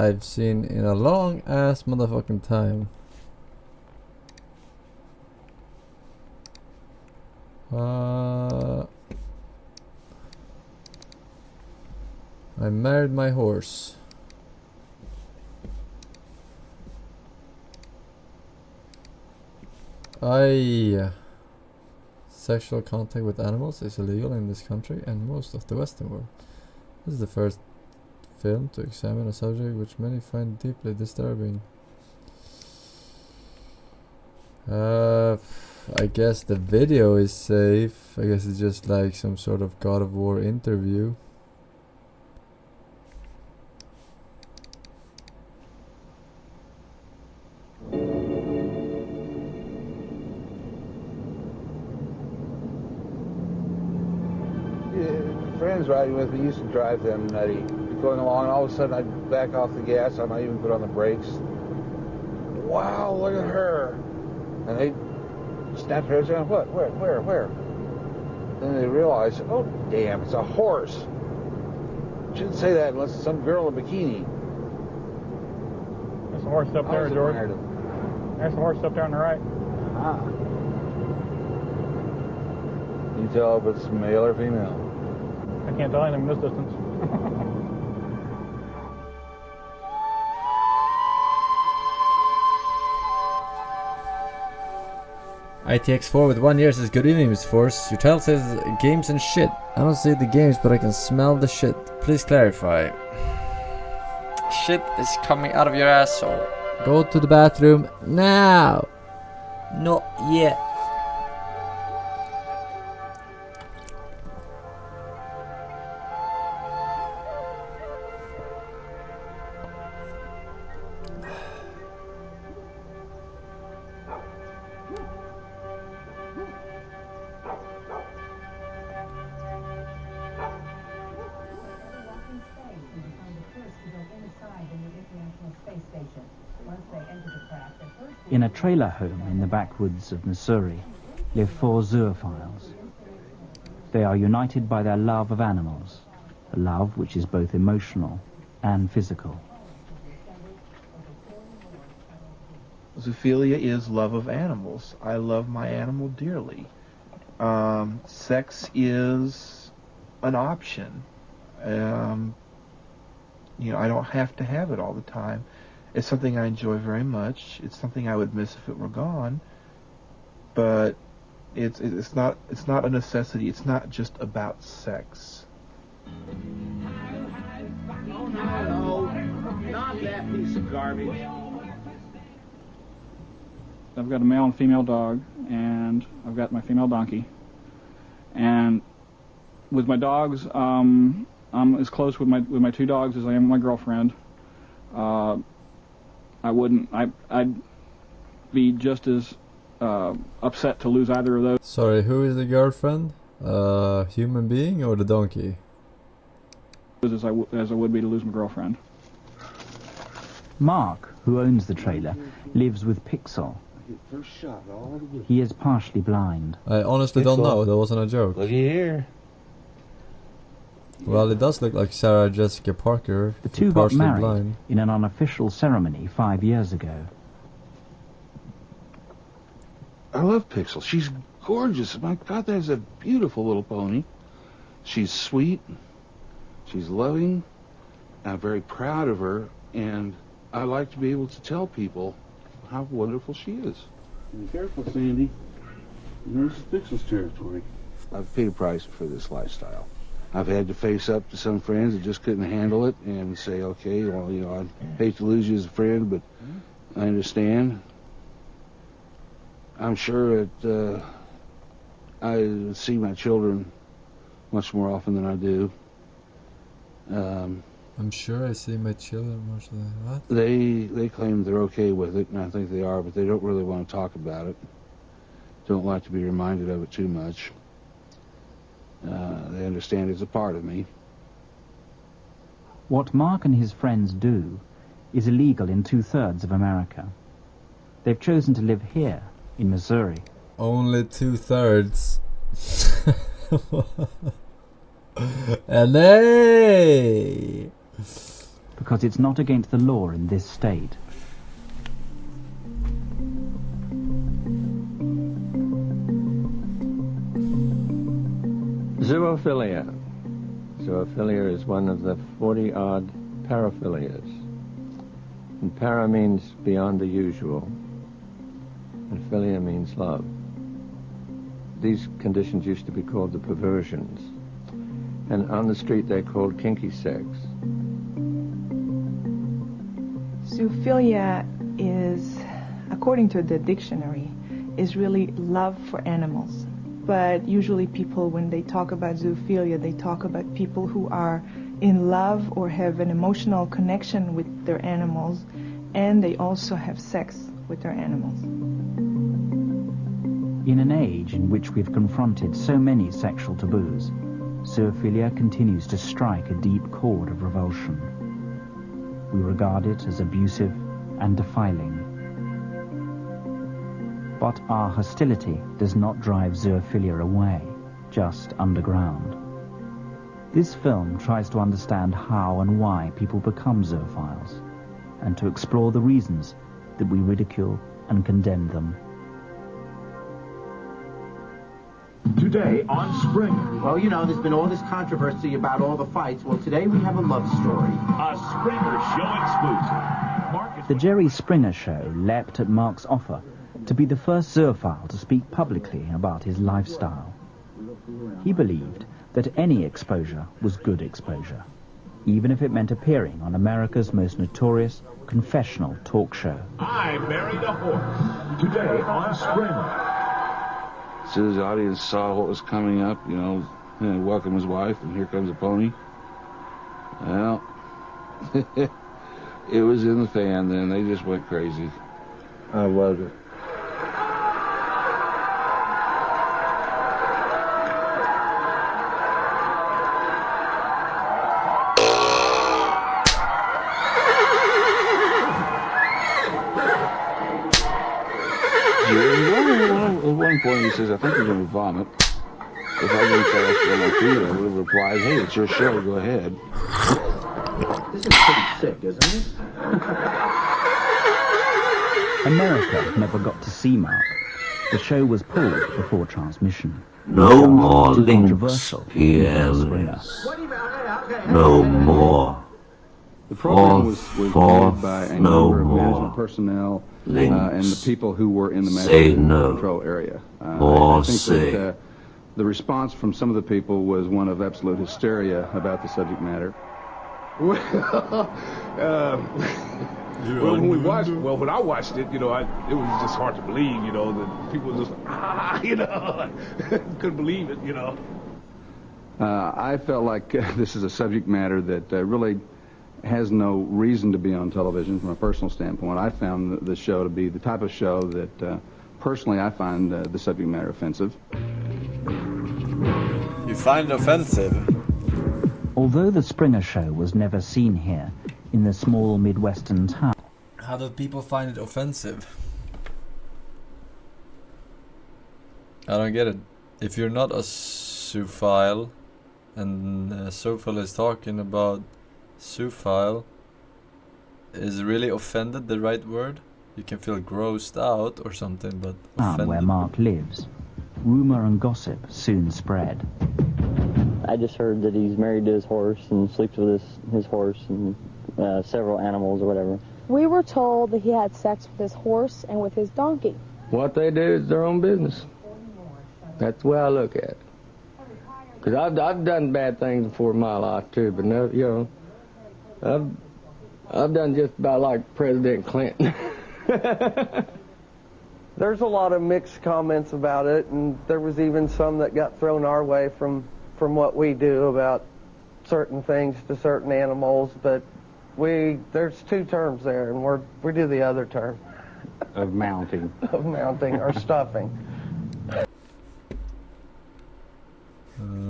I've seen in a long ass motherfucking time. I married my horse. Sexual contact with animals is illegal in this country and most of the Western world. This is the first film to examine a subject which many find deeply disturbing. I guess the video is safe. I guess it's just like some sort of God of War interview. Friends riding with me used to drive them nutty. Going along, and all of a sudden I'd back off the gas. I might even put on the brakes. Wow, look at her! And they snap their heads around. What? Where? Then they realize, oh damn, it's a horse. Shouldn't say that unless it's some girl in a bikini. There's a horse up there, George. There's a horse up there on the right. Ah. You tell if it's male or female. I can't tell anything from this distance. ITX4 with 1 year says, good evening, Miss Force. Your title says games and shit. I don't see the games, but I can smell the shit. Please clarify. Shit is coming out of your asshole. Go to the bathroom now. Not yet. In a trailer home in the backwoods of Missouri live 4 zoophiles. They are united by their love of animals, a love which is both emotional and physical. Zoophilia is love of animals. I love my animal dearly. Sex is an option. I don't have to have it all the time. It's something I enjoy very much. It's something I would miss if it were gone. But it's not a necessity. It's not just about sex. Oh no, not that piece of garbage. I've got a male and female dog, and I've got my female donkey. And with my dogs, I'm as close with my 2 dogs as I am with my girlfriend. I'd be just as upset to lose either of those. Sorry, who is the girlfriend? Human being or the donkey? As I would be to lose my girlfriend. Mark, who owns the trailer, lives with Pixel. He is partially blind. I honestly don't know, that wasn't a joke. Looky here. Well, it does look like Sarah Jessica Parker. The two got married blind. in an unofficial ceremony 5 years ago. I love Pixel. She's gorgeous. My God, that's a beautiful little pony. She's sweet. She's loving. I'm very proud of her, and I like to be able to tell people how wonderful she is. Be careful, Sandy. This is Pixel's territory. I've paid a price for this lifestyle. I've had to face up to some friends that just couldn't handle it and say, okay, well, I hate to lose you as a friend, but I understand. I'm sure that I see my children much more often than I do. I'm sure I see my children more than what? They claim they're okay with it, and I think they are, but they don't really want to talk about it. Don't like to be reminded of it too much. They understand it's a part of me. What Mark and his friends do is illegal in 2/3 of America. They've chosen to live here in Missouri. Only 2/3. LA! because it's not against the law in this state. Zoophilia. Zoophilia is one of the 40-odd paraphilias. And para means beyond the usual, and philia means love. These conditions used to be called the perversions, and on the street they're called kinky sex. Zoophilia is, according to the dictionary, is really love for animals. But usually people, when they talk about zoophilia, they talk about people who are in love or have an emotional connection with their animals, and they also have sex with their animals. In an age in which we've confronted so many sexual taboos, zoophilia continues to strike a deep chord of revulsion. We regard it as abusive and defiling. But our hostility does not drive zoophilia away, just underground. This film tries to understand how and why people become zoophiles, and to explore the reasons that we ridicule and condemn them. Today on Springer. Well, you know, there's been all this controversy about all the fights. Well, today we have a love story. A Springer Show exclusive. The Jerry Springer Show leapt at Mark's offer to be the first zoophile to speak publicly about his lifestyle. He believed that any exposure was good exposure, even if it meant appearing on America's most notorious confessional talk show. I married a horse. Today on Springer. As soon as the audience saw what was coming up, you know, welcome his wife, and here comes a pony. Well, it was in the fan then. They just went crazy. I was it. At one point he says, I think you're going to vomit. If I didn't fast on my feet, I would have replied, hey, it's your show, go ahead. This is pretty sick, isn't it? America never got to see Mark. The show was pulled before transmission. No more links, Controversial. PLs. No more. The program was made by a number of management personnel and the people who were in the master control area. I think that the response from some of the people was one of absolute hysteria about the subject matter. Well, when I watched it, you know, it was just hard to believe, you know, that people were just, you know, couldn't believe it, you know. I felt like this is a subject matter that really has no reason to be on television from a personal standpoint. I found the show to be the type of show that, personally, I find the subject matter offensive. You find it offensive? Although the Springer Show was never seen here, in the small Midwestern town... How do people find it offensive? I don't get it. If you're not a zoophile, and zoophile is talking about zoophile, is really offended the right word? You can feel grossed out or something, but offended. Where Mark lives, rumor and gossip soon spread. I just heard that he's married to his horse and sleeps with his horse and several animals or whatever. We were told that he had sex with his horse and with his donkey. What they do is their own business. That's the way I look at it. Because I've done bad things before in my life too, but no, you know, I've done just about like President Clinton. There's a lot of mixed comments about it, and there was even some that got thrown our way from what we do about certain things to certain animals, but there's two terms there, and we do the other term. Of mounting. Of mounting, or stuffing.